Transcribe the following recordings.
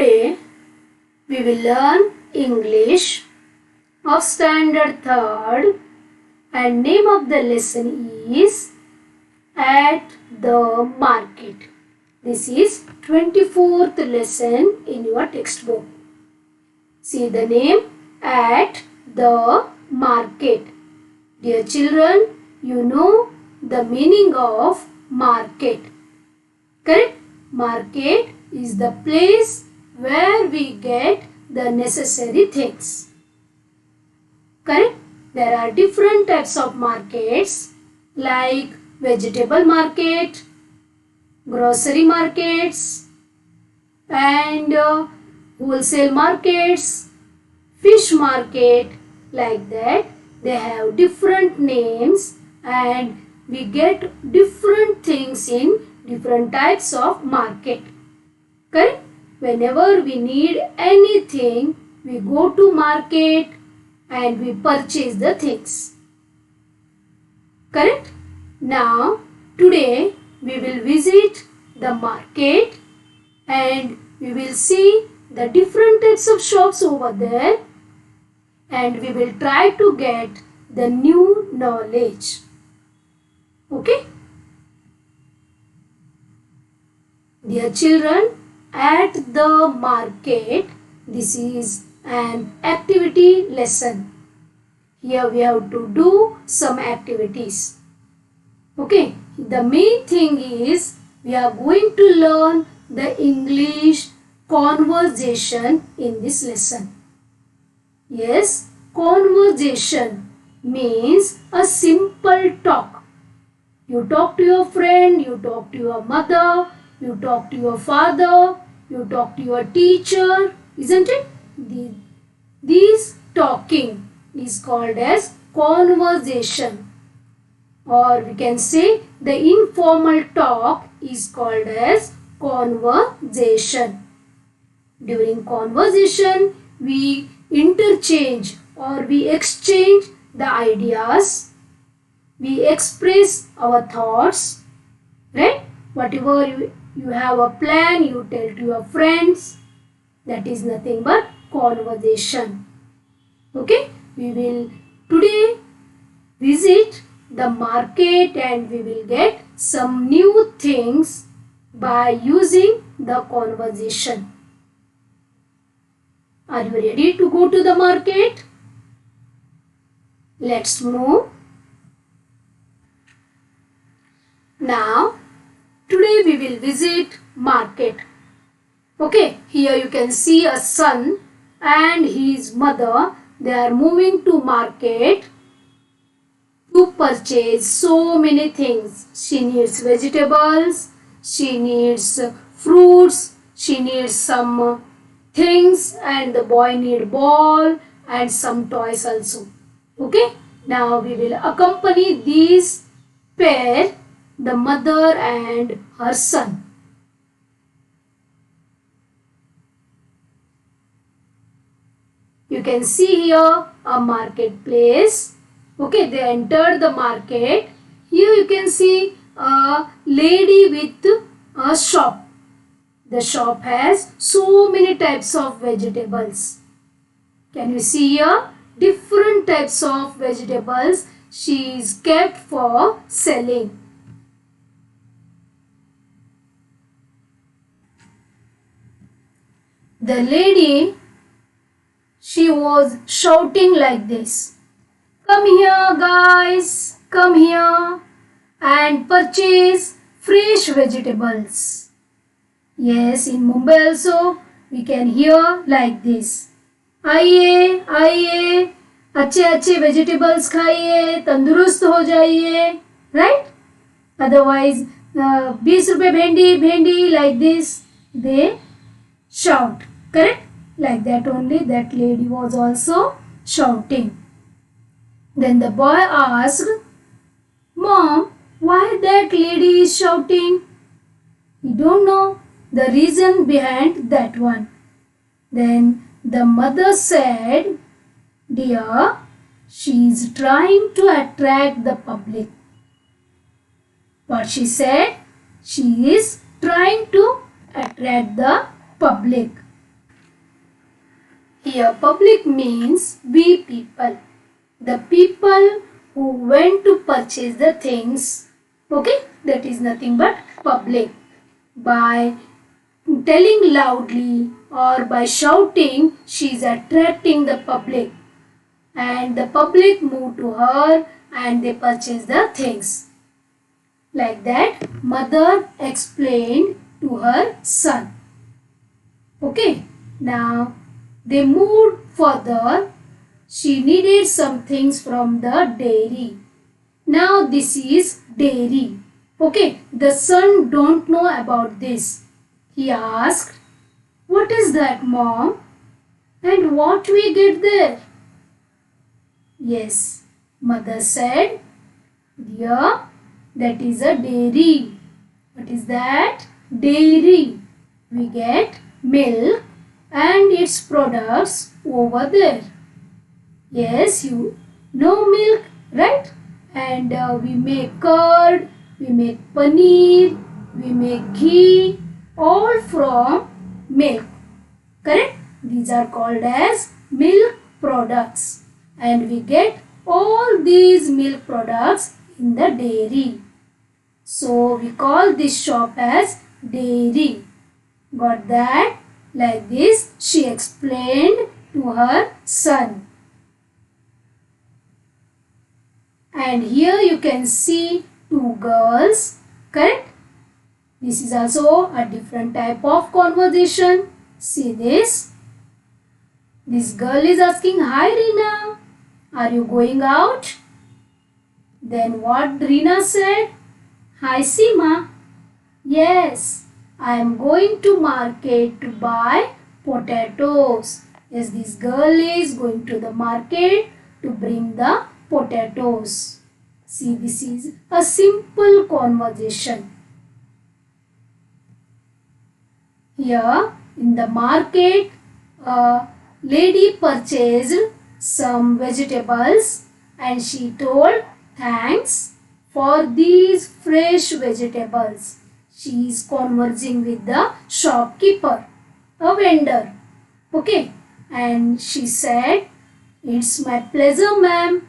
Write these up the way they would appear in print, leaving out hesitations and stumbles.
Today we will learn English of Standard 3rd and name of the lesson is At the Market. This is 24th lesson in your textbook. See the name At the Market. Dear children, you know the meaning of market. Correct? Market is the place where we get the necessary things. Correct? There are different types of markets like vegetable market, grocery markets and wholesale markets, fish market, like that. They have different names and we get different things in different types of market. Correct? Whenever we need anything, we go to market and we purchase the things. Correct? Now, today we will visit the market and we will see the different types of shops over there and we will try to get the new knowledge. Okay? Dear children, at the market, this is an activity lesson. Here we have to do some activities. Okay, the main thing is we are going to learn the English conversation in this lesson. Yes, conversation means a simple talk. You talk to your friend, you talk to your mother, you talk to your father, you talk to your teacher, isn't it? This talking is called as conversation, or we can say the informal talk is called as conversation. During conversation, we interchange or we exchange the ideas, we express our thoughts, right? Whatever you have a plan, you tell to your friends, that is nothing but conversation. Okay, we will today visit the market and we will get some new things by using the conversation. Are you ready to go to the market? Let's move. Now, today we will visit market. Okay, here you can see a son and his mother. They are moving to market to purchase so many things. She needs vegetables, she needs fruits, she needs some things, and the boy need ball and some toys also. Okay, now we will accompany these pair, the mother and her son. You can see here a marketplace. Okay, they entered the market. Here you can see a lady with a shop. The shop has so many types of vegetables. Can you see here? Different types of vegetables she is kept for selling. The lady, she was shouting like this. Come here guys, come here and purchase fresh vegetables. Yes, in Mumbai also we can hear like this. आइए आइए अच्छे अच्छे vegetables खाइए, तंदुरुस्त हो जाइए, right? Otherwise 20 रुपए भेंडी भेंडी, like this they shout. Correct? Like that only that lady was also shouting. Then the boy asked, Mom, why that lady is shouting? We don't know the reason behind that one. Then the mother said, Dear, she is trying to attract the public. What she said? She is trying to attract the public. Here public means we people. The people who went to purchase the things. Okay, that is nothing but public. By telling loudly or by shouting, she is attracting the public. And the public move to her and they purchase the things. Like that, mother explained to her son. Okay, now they moved further. She needed some things from the dairy. Now this is dairy. Okay, the son don't know about this. He asked, "What is that, mom? And what we get there?" Yes, mother said, "Dear, that is a dairy." What is that? Dairy. We get milk and its products over there. Yes, you know milk, right? And we make curd, we make paneer, we make ghee, all from milk. Correct? These are called as milk products. And we get all these milk products in the dairy. So we call this shop as dairy. Got that? Like this she explained to her son. And here you can see two girls. Correct? This is also a different type of conversation. See this. This girl is asking, "Hi Reena, are you going out?" Then what Reena said? "Hi Seema. Yes, I am going to market to buy potatoes." Yes, this girl is going to the market to bring the potatoes. See, this is a simple conversation. Here in the market, a lady purchased some vegetables and she told, "Thanks for these fresh vegetables." She is conversing with the shopkeeper, a vendor. Okay, and she said, "It's my pleasure, ma'am."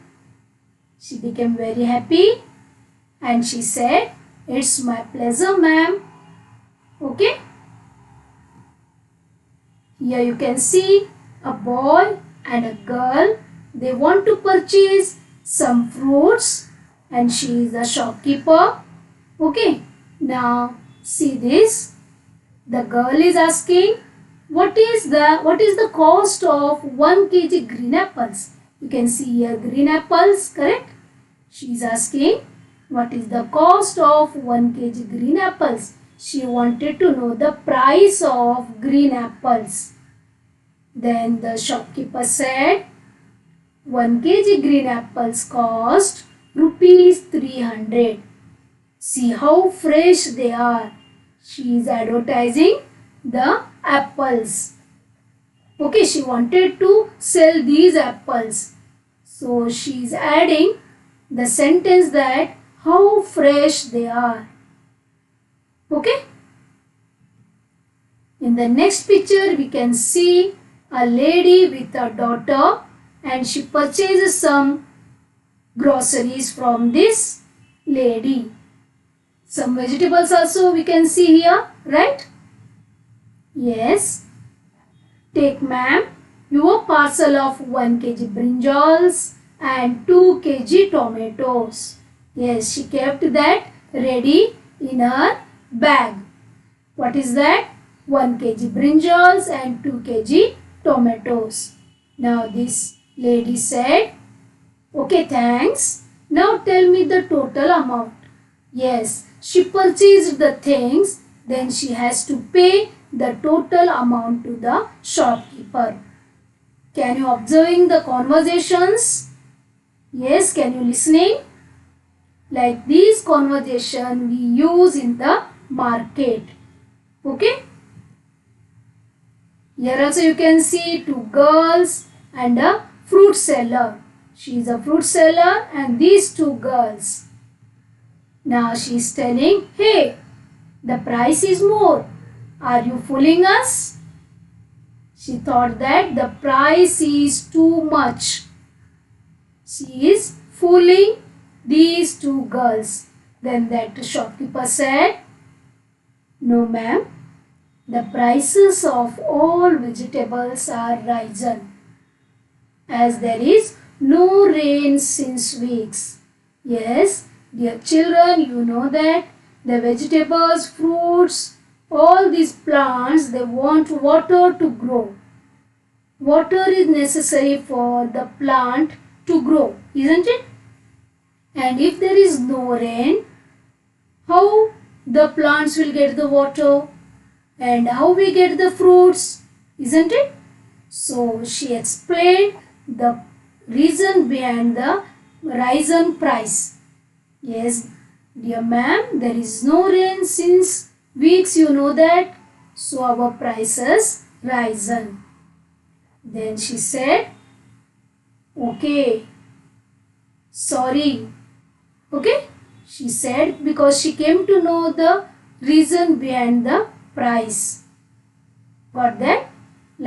She became very happy and she said, "It's my pleasure, ma'am." Okay. Here you can see a boy and a girl. They want to purchase some fruits and she is the shopkeeper. Okay. Now see this. The girl is asking, what is the cost of 1 kg green apples? You can see here green apples, correct? She is asking, what is the cost of 1 kg green apples? She wanted to know the price of green apples. Then the shopkeeper said, 1 kg green apples cost rupees 300. See how fresh they are. She is advertising the apples. Okay, she wanted to sell these apples. So she is adding the sentence that how fresh they are. Okay. In the next picture we can see a lady with a daughter and she purchases some groceries from this lady. Some vegetables also we can see here, right? Yes. Take, ma'am, your parcel of 1 kg brinjals and 2 kg tomatoes. Yes, she kept that ready in her bag. What is that? 1 kg brinjals and 2 kg tomatoes. Now this lady said, "Okay, thanks. Now tell me the total amount." Yes, she purchased the things, then she has to pay the total amount to the shopkeeper. Can you observing the conversations? Yes, can you listening? Like these conversation we use in the market. Okay. Here also you can see two girls and a fruit seller. She is a fruit seller and these two girls. Now she is telling, "Hey, the price is more. Are you fooling us?" She thought that the price is too much. She is fooling these two girls. Then that shopkeeper said, "No, ma'am, the prices of all vegetables are risen, as there is no rain since weeks." Yes, dear children, you know that the vegetables, fruits, all these plants, they want water to grow. Water is necessary for the plant to grow, isn't it? And if there is no rain, how the plants will get the water and how we get the fruits, isn't it? So she explained the reason behind the risen price. Yes, dear ma'am, there is no rain since weeks, you know that. So our prices risen. Then she said, "Okay, sorry." Okay, she said because she came to know the reason behind the price. Got that?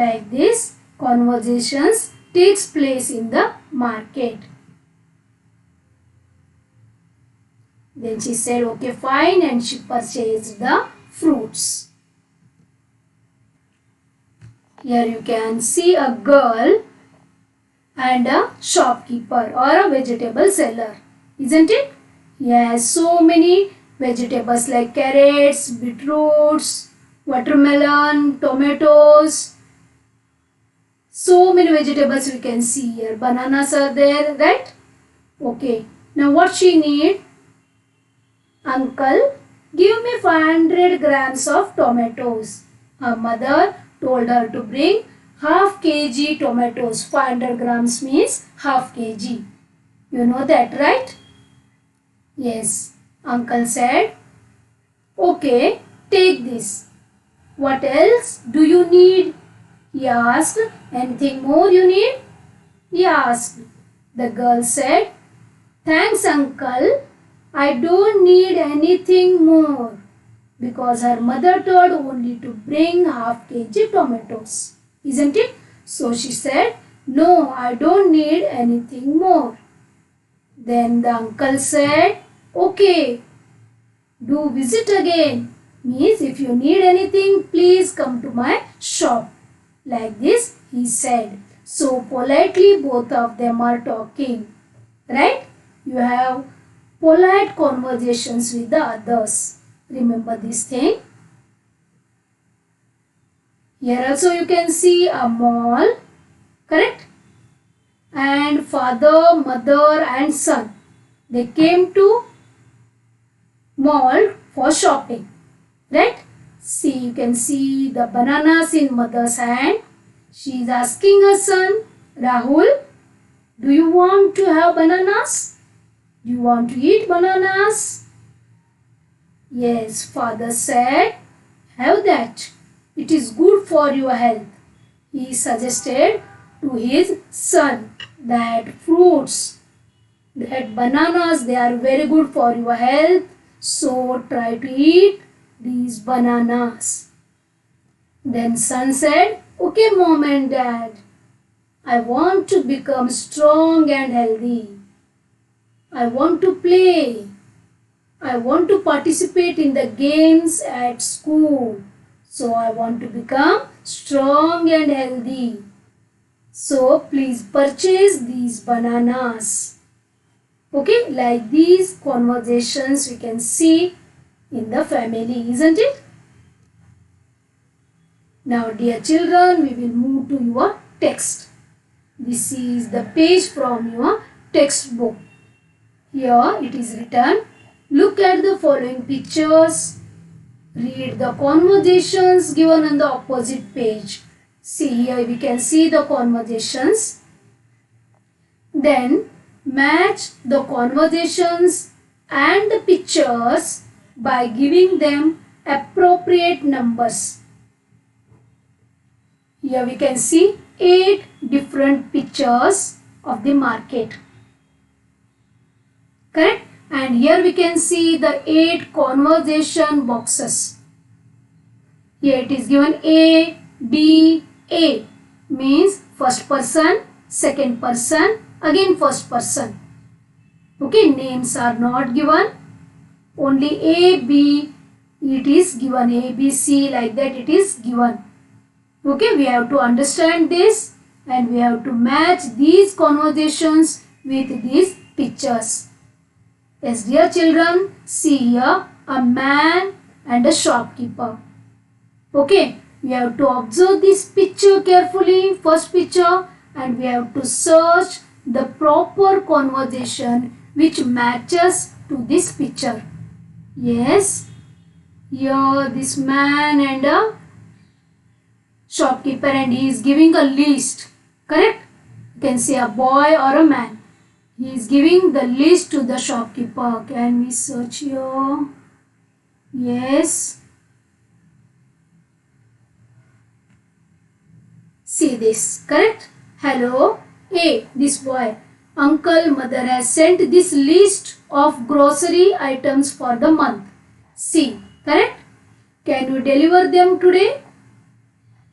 Like this, conversations takes place in the market. Then she said, "Okay, fine," and she purchased the fruits. Here you can see a girl and a shopkeeper or a vegetable seller, isn't it? He has so many vegetables like carrots, beetroots, watermelon, tomatoes. So many vegetables we can see here. Bananas are there, right? Okay. Now what she need? "Uncle, give me 500 grams of tomatoes." Her mother told her to bring half kg tomatoes. 500 grams means half kg. You know that, right? Yes. Uncle said, "Okay, take this. What else do you need?" he asked. "Anything more you need?" he asked. The girl said, "Thanks, uncle. I don't need anything more," because her mother told only to bring half kg tomatoes. Isn't it? So she said, "No, I don't need anything more." Then the uncle said, "Okay, do visit again." Means if you need anything, please come to my shop. Like this he said. So politely both of them are talking. Right? You have polite conversations with the others. Remember this thing. Here also you can see a mall. Correct? And father, mother and son, they came to mall for shopping. Right? See, you can see the bananas in mother's hand. She is asking her son, "Rahul, do you want to have bananas? Do you want to eat bananas?" Yes, father said, "Have that. It is good for your health." He suggested to his son that fruits, that bananas, they are very good for your health. So try to eat these bananas. Then son said, "Okay, mom and dad, I want to become strong and healthy. I want to play. I want to participate in the games at school. So I want to become strong and healthy. So please purchase these bananas." Okay, like these conversations we can see in the family, isn't it? Now, dear children, we will move to your text. This is the page from your textbook. Here it is written, look at the following pictures. Read the conversations given on the opposite page. See, here we can see the conversations. Then match the conversations and the pictures by giving them appropriate numbers. Here we can see 8 different pictures of the market. Correct? And here we can see the 8 conversation boxes. Here it is given A, B, A means first person, second person, again first person. Okay, names are not given. Only A, B, it is given. A, B, C, like that it is given. Okay, we have to understand this and we have to match these conversations with these pictures. Yes, dear children, see here a man and a shopkeeper. Okay, we have to observe this picture carefully, first picture, and we have to search the proper conversation which matches to this picture. Yes, here this man and a shopkeeper, and he is giving a list. Correct? You can say a boy or a man. He is giving the list to the shopkeeper. Can we search here? Yes. See this. Correct? Hello. A. This boy. Uncle, mother has sent this list of grocery items for the month. C. Correct? Can you deliver them today?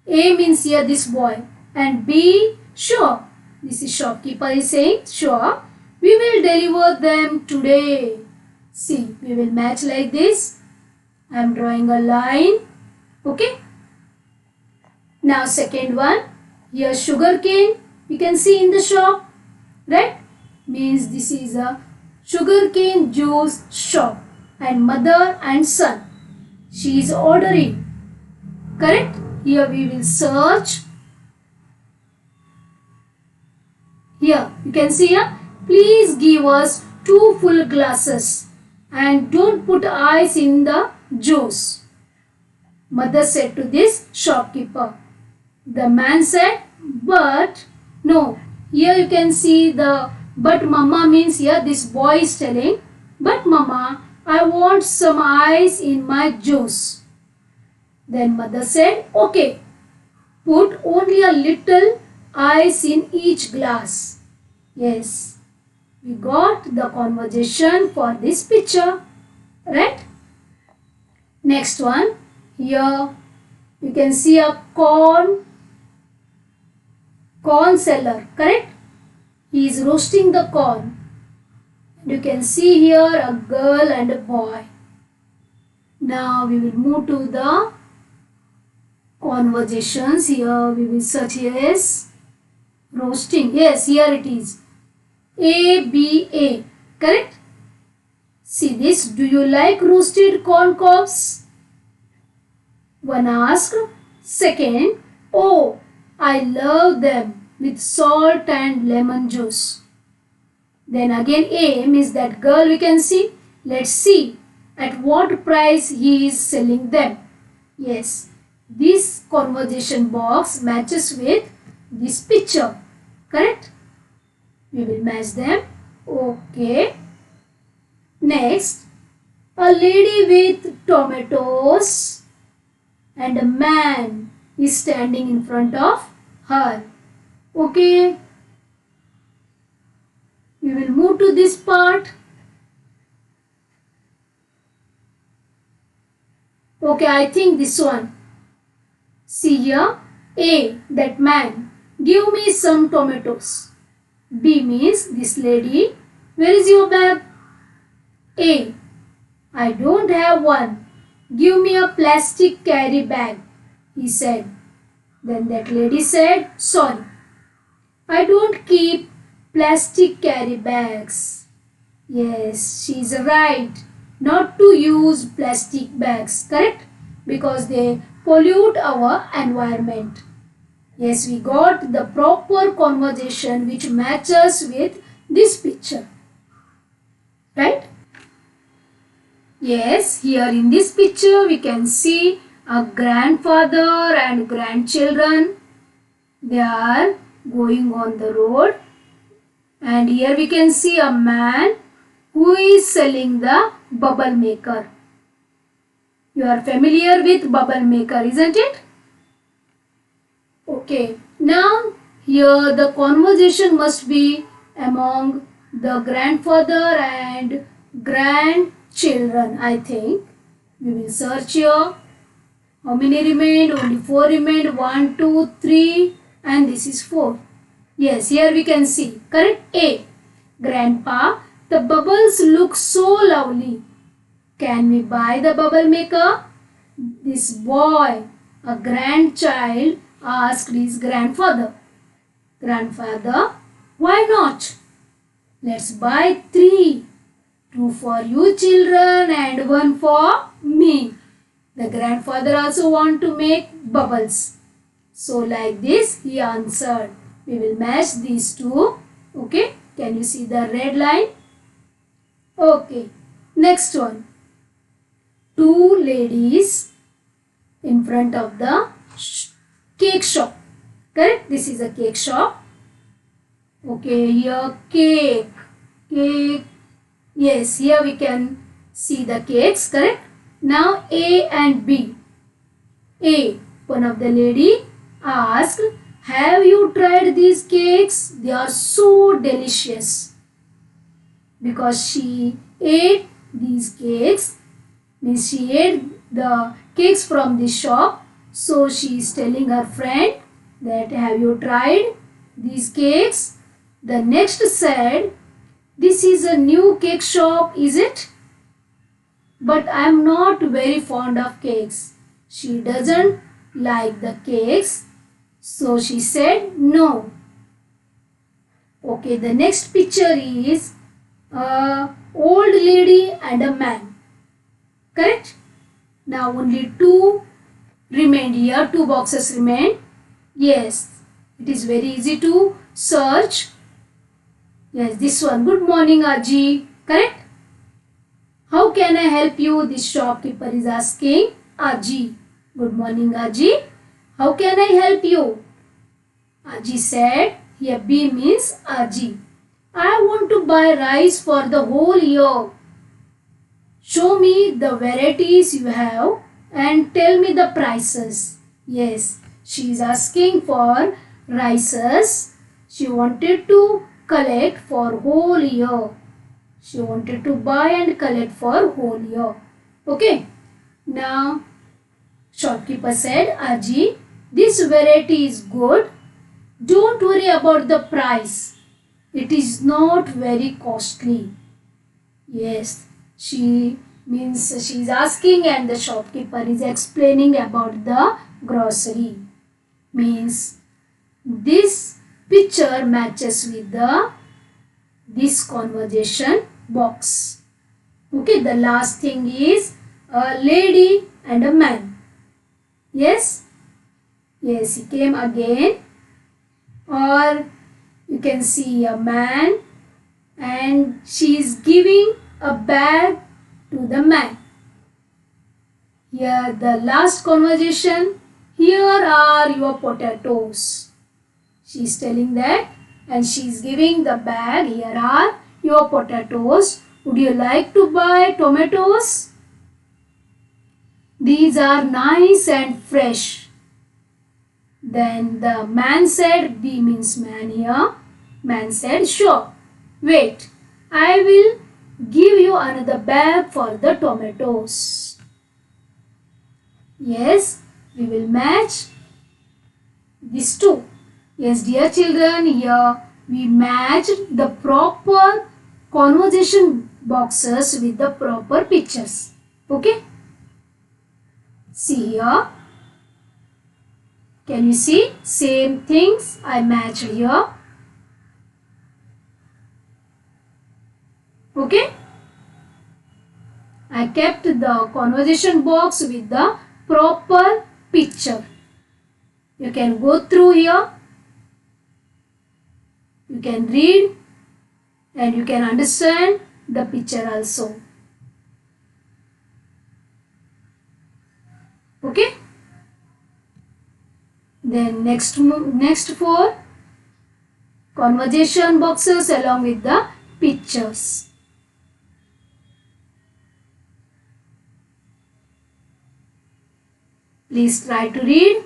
A means here this boy. And B. Sure. This is shopkeeper is saying sure. We will deliver them today. See, we will match like this. I am drawing a line. Okay. Now second one. Here sugarcane. You can see in the shop. Right? Means this is a sugarcane juice shop. And mother and son. She is ordering. Correct? Here we will search. Here you can see here. Please give us 2 full glasses and don't put ice in the juice. Mother said to this shopkeeper. The man said, but no. Here you can see the but mama means here this boy is telling, but mama, I want some ice in my juice. Then mother said, okay, put only a little ice in each glass. Yes, we got the conversation for this picture, right? Next one, here you can see a corn seller, correct? He is roasting the corn. You can see here a girl and a boy. Now we will move to the conversations. Here we will search. Yes, roasting. Yes, here it is. A, B, A. Correct? See this. Do you like roasted corn cobs? One asked. Second, oh, I love them with salt and lemon juice. Then again A means that girl we can see. Let's see at what price he is selling them. Yes, this conversation box matches with this picture. Correct? We will match them. Okay. Next, a lady with tomatoes and a man is standing in front of her. Okay. We will move to this part. Okay, I think this one. See here. A, that man. Give me some tomatoes. B means this lady. Where is your bag? A, I don't have one. Give me a plastic carry bag, he said. Then that lady said, sorry, I don't keep plastic carry bags. Yes, she is right. Not to use plastic bags, correct? Because they pollute our environment. Yes, we got the proper conversation which matches with this picture. Right? Yes, here in this picture we can see a grandfather and grandchildren. They are going on the road. And here we can see a man who is selling the bubble maker. You are familiar with bubble maker, isn't it? Okay, now here the conversation must be among the grandfather and grandchildren, I think. We will search here. How many remained? Only 4 remained. 1, 2, 3, and this is 4. Yes, here we can see. Correct? A. Grandpa, the bubbles look so lovely. Can we buy the bubble maker? This boy, a grandchild, asked his grandfather. Grandfather, why not? Let's buy 3. 2 for you children and 1 for me. The grandfather also want to make bubbles. So like this he answered. We will match these two. Okay. Can you see the red line? Okay. Next one. 2 ladies in front of the cake shop. Correct? This is a cake shop. Okay. Here cake. Cake. Yes. Here we can see the cakes. Correct? Now A and B. A. One of the lady asked, have you tried these cakes? They are so delicious. Because she ate these cakes, means she ate the cakes from this shop. So she is telling her friend that have you tried these cakes? The next said, this is a new cake shop, is it? But I am not very fond of cakes. She doesn't like the cakes. So she said no. Okay, the next picture is a old lady and a man. Correct? Now only 2 remained here. 2 boxes remain. Yes, it is very easy to search. Yes, this one. Good morning, Aji. Correct? How can I help you? This shopkeeper is asking Aji. Good morning, Aji. How can I help you? Aji said, here B means Aji. I want to buy rice for the whole year. Show me the varieties you have and tell me the prices. Yes, she is asking for rices. She wanted to collect for whole year. She wanted to buy and collect for whole year. Okay. Now, shopkeeper said, Aji, this variety is good. Don't worry about the price. It is not very costly. Yes, she is asking and the shopkeeper is explaining about the grocery. Means this picture matches with this conversation box. Okay, the last thing is a lady and a man. Yes, yes, he came again. Or you can see a man and she is giving a bag to the man. Here the last conversation. Here are your potatoes. She is telling that and she is giving the bag. Here are your potatoes. Would you like to buy tomatoes? These are nice and fresh. Then the man said, B means man here. Man said, sure. Wait, I will give you another bag for the tomatoes. Yes, we will match these two. Yes, dear children, here we matched the proper conversation boxes with the proper pictures. Okay? See here. Can you see? Same things I matched here. Okay? I kept the conversation box with the proper picture. You can go through here. You can read and you can understand the picture also. Okay? Then next 4 conversation boxes along with the pictures. Please try to read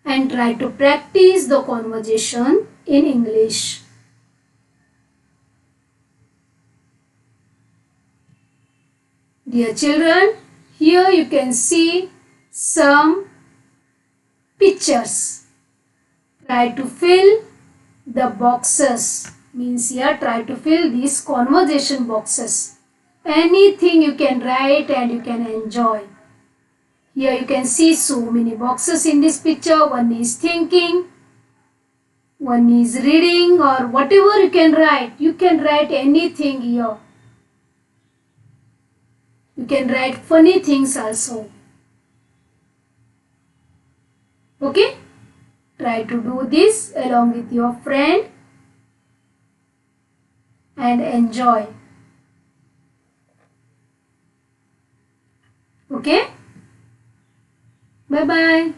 and try to practice the conversation in English. Dear children, here you can see some pictures. Try to fill the boxes. Means here try to fill these conversation boxes. Anything you can write and you can enjoy. Here you can see so many boxes in this picture. One is thinking, one is reading, or whatever you can write. You can write anything here. You can write funny things also. Okay? Try to do this along with your friend and enjoy. Okay? Bye bye.